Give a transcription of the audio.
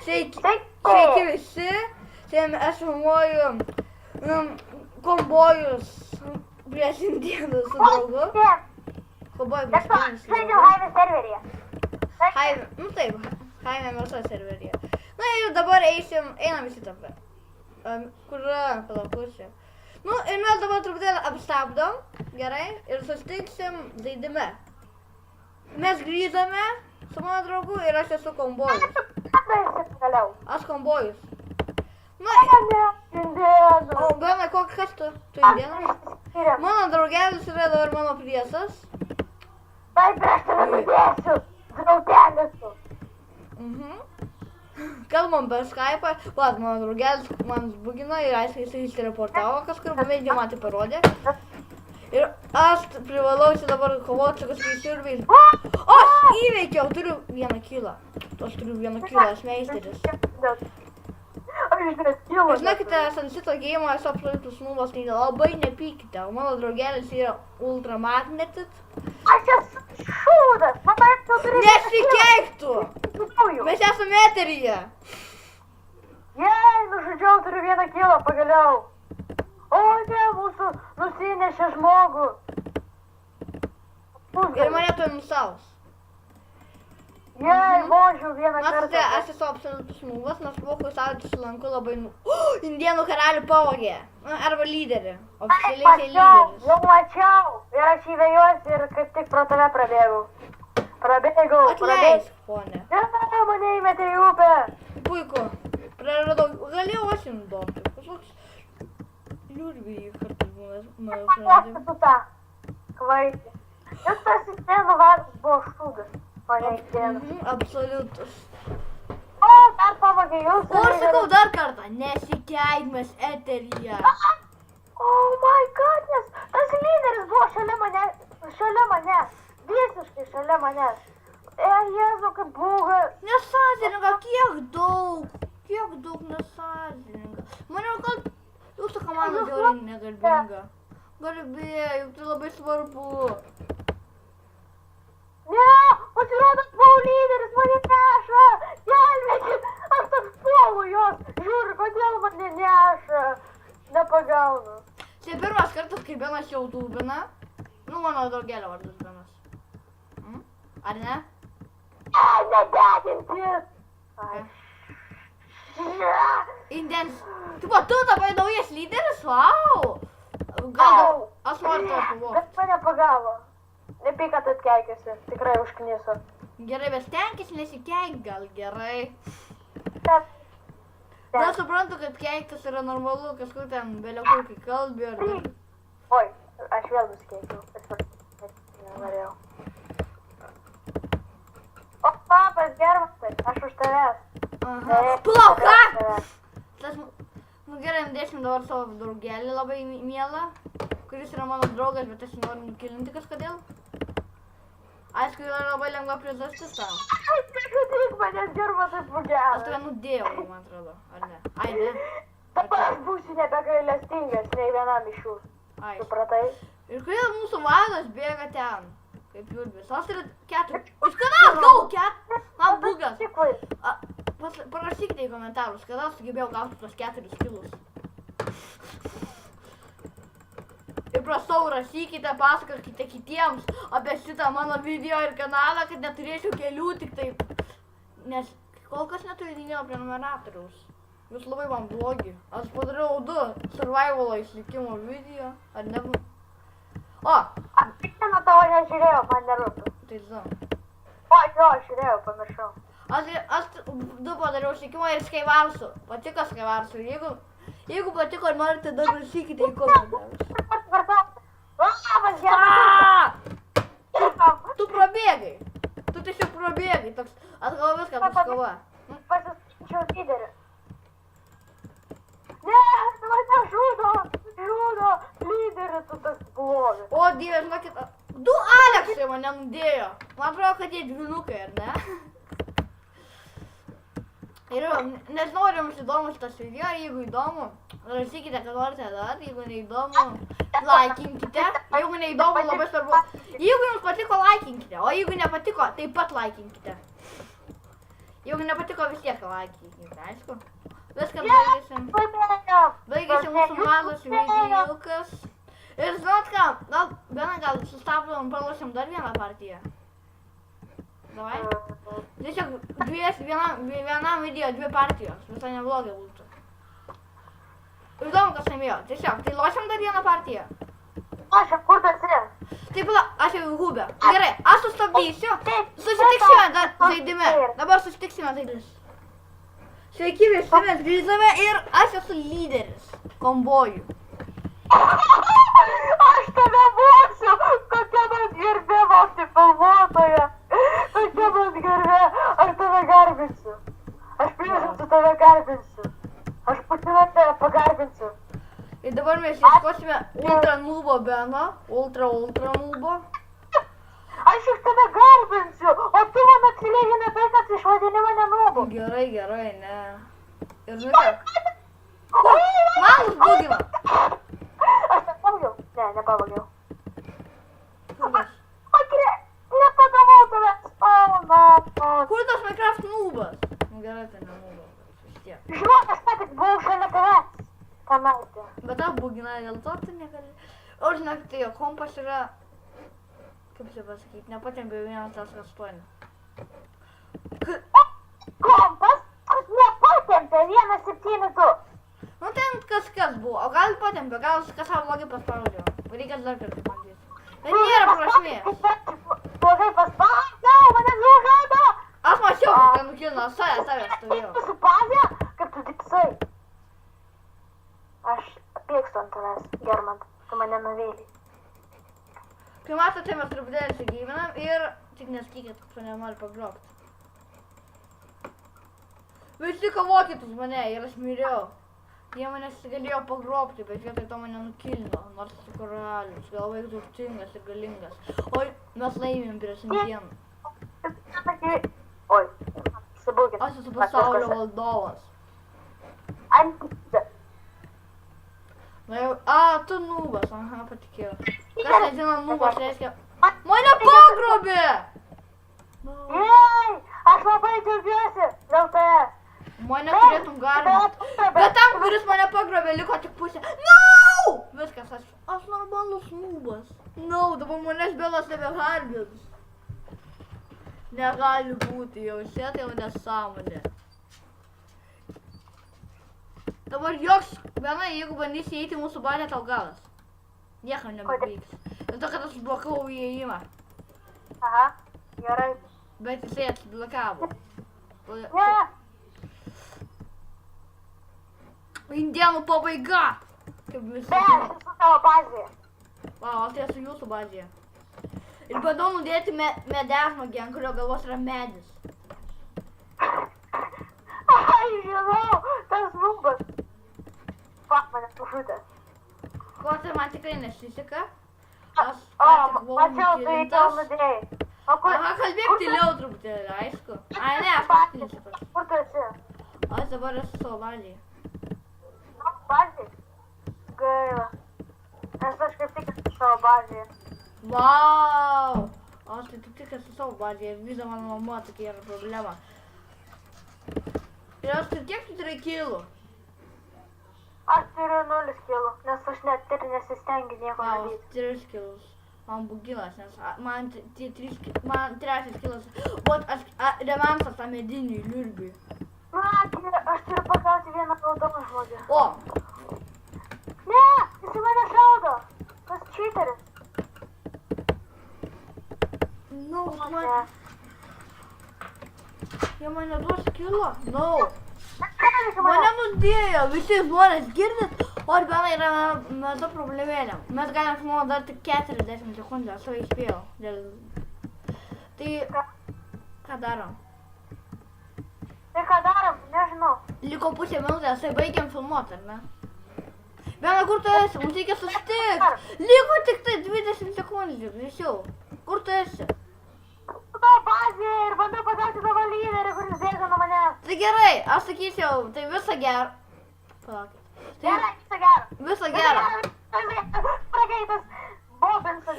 Sveiki visi, šiandien aš filmuoju kombojus prieš indėnus su draugu. Kombojus prieš indėnus su draugu. Haime serveryje. Taip, Haime Merso serveryje. Na ir dabar einam visi dabar. Kur yra palakučia. Ir mes dabar truputėlį apstabdom, gerai, ir susitiksim žaidime. Mes grįžame su mano draugu ir aš esu kombojus. Aš kombojus. O Benai, kas tu? Tu indėnas? Mano draugelis yra dabar mano priešas. Taip, aš tave nudėsiu. Draugelis tu. Kalbam per Skype'ą. Vat, mano draugelis man zbugino ir aiškiai jisai išreportavo kažkur, beveik man tai parodė. Ir aš privalau čia dabar kovoti su kažkokiais siurbiais. O, aš įveikiau, turiu 1 kilą. Aš turiu 1 kilą, aš meisteris. Žinokite, aš ant šito geimo esu absoliutus nubas, tai labai nepykite. O mano draugelis yra ultramagnetit. Aš esu šūdas, matai, tu turi... Nesikeiktų! Mes esame eteryje. Jei, nužudžiau, turiu 1 kilą, pagaliau. O ne, mūsų nusinešė žmogų. Ir mane tuoj nusaus. Jei, vožiu 1 kartą. Matote, aš esu absoliutus nubas, nors buvau saudžiu su lanku labai Indėnų karalių pavogė. Arba lyderį. Oficialiai tai lyderis. Jau mačiau. Ir aš įvėjuosi ir kaip tik pro tave prabėgau. Atleisk, ponė. Ne, mane įmetė į upę. Puiku. Praradau. Galėjau aš jums duoti. Kažkoks liurbiai kartais būna mano Aš esu ta kvaitė. Jūs tas indėnų vadas buvo šūdas, o ne indėnų. Absoliutus. O, dar pavogė jūs. O, aš sakau dar kartą, nesikeik mes eteryje. Oh my goodness, tas lyderis buvo šalia manęs, visiškai šalia manęs. Jėzu, kaip būgas. Nesąžininga, kiek daug nesąžininga. Maniau, kad jūsų komanda žiauriai negarbinga. Garbė, juk tai labai svarbu. Ne, pasirodo, buvau lyderis, mane neša. Gelbėkit, aš toks puolu jos. Žiūriu, kodėl mane neša. Nepagaunu. Tai pirmas kartas, kai Benas jau tūbina. Mano draugelio vardas Benas. Ar ne? Nedegintis. Indėns. Tipo, tu dabar naujas lyderis? Vau! Gal aš noriu to pavogti. Bet mane pagavo. Nepyk, kad atkeikiasi. Tikrai užkniso. Gerai, bet stenkis nesikeik gal, gerai. Taip. Gal suprantu, kad keiktas yra normalu, kažkur ten beliau kai kalbi ar... Oi, aš vėl nusikeikiau. Nenorėjau. O, papas, gerbstai, aš už tavęs. Palauk, ką? Gerai, dėsim dabar savo draugelį labai mielą, kuris yra mano draugas, bet aš noriu nukilinti kažkodėl. Aišku, yra labai lengva priežastis tam. Tik manęs gerba taip bugelą. Aš tave nudėjau, man atrodo, ar ne? Ai, ne? Dabar aš būsiu nebegailestingas nei vienam iš jų. Supratai? Ir kodėl mūsų vadas bėga ten? Kaip jūrbis. Aš turiu 4. Iš kada aš gavau 4? Man bugas. Parašykite į komentarus, kada aš sugebėjau gauti tos 4 kilus. Ir prašau, rašykite, pasakokite kitiems apie šitą mano video ir kanalą, kad neturėčiau kelių tik taip. Nes kol kas neturiu nei prenumeratoriaus. Jūs labai man blogi. Aš padariau 2 survivalo išlikimo video. Ar ne? O! Aš tik ten tavo nežiūrėjau, man nerūpi. Tai žinau. O, jo, aš žiūrėjau, pamiršau. Aš 2 padariau išlikimą ir Skywarsų. Patiko Skywarsų. Jeigu patiko ir norite, dar rašykite į komentarus. Tu prabėgai. Tu tiesiog prabėgai. Atgal viską paskova. Pasiskaičiau lyderį. Ne, mane žudo. Lyderį, tu tas blogas. O, Dieve, žinokit, 2 Aleksai mane nudėjo. Man atrodo, kad jie dvynukai, ar ne? Ir nežinau, ar jums įdomu šitas video, jeigu įdomu, rašykite, kad norite dar, jeigu neįdomu, laikinkite, jeigu neįdomu, labai svarbu, jeigu jums patiko, laikinkite, o jeigu nepatiko, taip pat laikinkite. Jeigu nepatiko vis tiek laikykite, aišku. Viskas baigėsi. Baigėsi mūsų mažas videojukas. Ir žinot ką, gal sustabdom, pralošim dar vieną partiją. Davai. Tiesiog vienam video 2 partijos, visai neblogai būtų. Įdomu, kas laimėjo. Tiesiog, tai lošiam dar vieną partiją. Lošiam, kur tu esi? Taip, aš jau hubę. Gerai, aš sustabdysiu. Susitiksime dar žaidime. Dabar susitiksime žaidime. Sveiki visi, mes grįžtame ir aš esu lyderis kombojų. Aš tave vogsiu, kokia man gerbė vogti filmuotoje. Kokia man gerbė, aš tave garbinsiu. Aš priešinsiu tave garbinsiu. Aš būtinai tave pagarbinsiu. Ir dabar mes ieškosime ultra nubo Beno. Ultra nubo. Aš iš tave garbinsiu, o tu man atsiliegini tai, kad išvadini mane nubu. Gerai, ne. Ir žinai, man užbūgino. Aš tą pavogiau? Ne, nepavogiau. Kur Nepagavau tavęs. tas Minecraft nubas? Gerai, tai ne nubas. Vis tiek. Žinok, aš ką tik buvau šalia tavęs. Panaitė. Bet tau būgina dėl to, tu negali. O žinok, tai jo kompas yra, kaip čia pasakyti, nepatempė 1.8. Kompas nepatempė 1.7.2. Nu ten kažkas buvo, o gal patempė, gal kažką blogai paspaudžiau. Reikia dar kartą bandyti. Bet nėra prasmės. Blogai paspaudžiau, mane nužudo. Aš mačiau, kad ten nukilino, tave stovėjau. Su bazė, kaip tu diksai. Aš pykstu ant tavęs, Germant, tu mane nuvėlį. Kai matote, mes truputėlį įsigyvenam ir tik neskykit, kad tu nenori pagrobti. Visi kovokit už mane ir aš miriau. Jie manęs galėjo pagrobti, bet vietoj to mane nukilino, nors esu karalius, galvai turtingas ir galingas. Oi, mes laimėm prieš indieną. Oi, sabūkit. Aš esu pasaulio valdovas. Antipė. Na jau, tu nubas, aha, patikėjau. Kas nežino, nubas reiškia... Mane pagrobė! Jei, aš labai džiaugiuosi dėl tavęs. Mane turėtum garbinti. Bet tam, kuris mane pagrobė, liko tik pusė. No! Viskas, aš normalus nubas. No, dabar manęs Belas nebegarbins. Negali būti, jau šitai jau nesąmonė. Dabar joks, Benai, jeigu bandysi įeiti mūsų bazę, tau galas. Niekam nebevyks. Dėl to, kad aš blokavau įėjimą. Aha, gerai. Bet jisai atsiblokavo. Ne. Indienų pabaiga! Kaip visi. Ne, aš esu tavo bazėje. Vau, aš esu jūsų bazėje. Ir bandau nudėti medesmagį, ant kurio galvos yra medis. Ai, žinau, tas nubas. Fuck, mane nužudė. Ko tai man tikrai nesiseka. Aš Mačiau, tu į tau nudėjai. Aha, kalbėk tyliau truputėlį, aišku. Ai, ne, aš pasitiksiu. Kur tu esi? Aš dabar esu savo bazėje. Bazėje? Gaila. Nes aš kaip tik esu savo bazėje. Vau! Aš tai tik esu savo bazėje ir visa mano mama tokia yra problema. Ir aš turiu kiek tu turi kilų? Aš turiu 0 kilų, nes aš net ir nesistengiu nieko Vau, daryti. 3 kilus. Man bugilas, nes man trečias kilas. Vot aš revansas tą medinį liurbiui. Na, aš turiu pagauti vieną raudoną žodį. O! Ne, jis į mane šaudo. Tas cheateris. No, jie mane duos kilo. No. Mane nudėjo, visi žmonės girdit, o ir Benai yra meta problemėlė. Mes galim filmuoti dar tik 40 sekundžių, aš save įspėjau. Tai, ką darom? Tai ką darom, nežinau. Liko pusė minutės, tai baigiam filmuoti, ar ne? Benai, kur tu esi? Mums reikia susitikti. Liko tik tai 20 sekundžių, greičiau. Kur tu esi? Tavo bazėje ir bandau pagauti tavo lyderį, kuris bėga nuo manęs. Tai gerai, aš sakyčiau, tai visą gerą. Palaukit. Gerai, visą gerą. Visą gerą. Prakeitas Bobinsas